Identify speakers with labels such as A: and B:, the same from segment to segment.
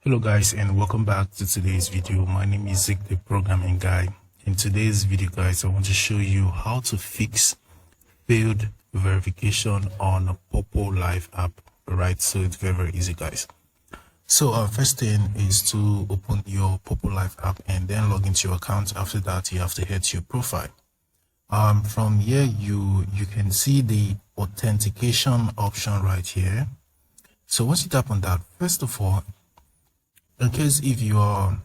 A: Hello guys, and welcome back to today's video. My name is Zeke, the programming guy. In today's video guys, I want to show you how to fix failed verification on a Poppo live app. Right, so it's very easy guys. So first thing is to open your Poppo live app and then log into your account. After that, you have to head to your profile. From here you can see the authentication option right here. So once you tap on that, first of all, in case if you are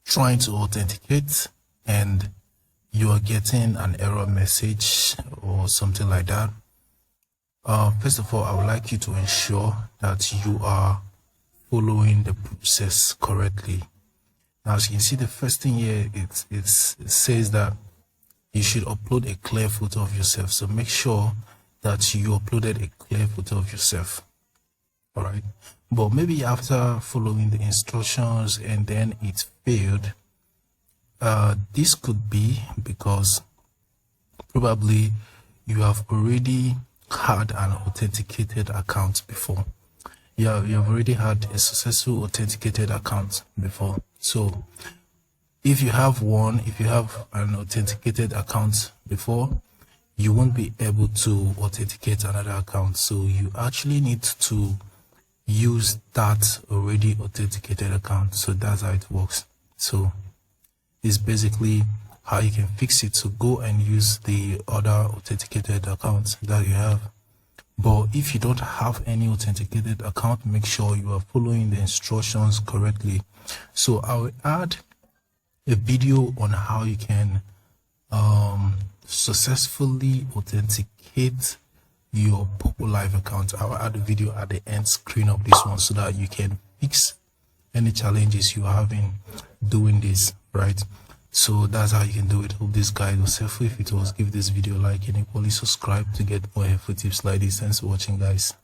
A: trying to authenticate and you are getting an error message or something like that, first of all, I would like you to ensure that you are following the process correctly. Now, as you can see, the first thing here, it says that you should upload a clear photo of yourself. So make sure that you uploaded a clear photo of yourself. All right, but maybe after following the instructions and then it failed, this could be because probably you have already had an authenticated account before. You have already had a successful authenticated account before. So if you have an authenticated account before, you won't be able to authenticate another account. So you actually need to use that already authenticated account. So that's how it works. So it's basically how you can fix it. So go and use the other authenticated account that you have. But if you don't have any authenticated account, make sure you are following the instructions correctly. So I will add a video on how you can successfully authenticate your Poppo live account. I'll add a video at the end screen of this one so that you can fix any challenges you are having doing this, right? So that's how you can do it. Hope this guide was helpful. If it was, give this video a like and equally subscribe to get more helpful tips like this. Thanks for watching guys.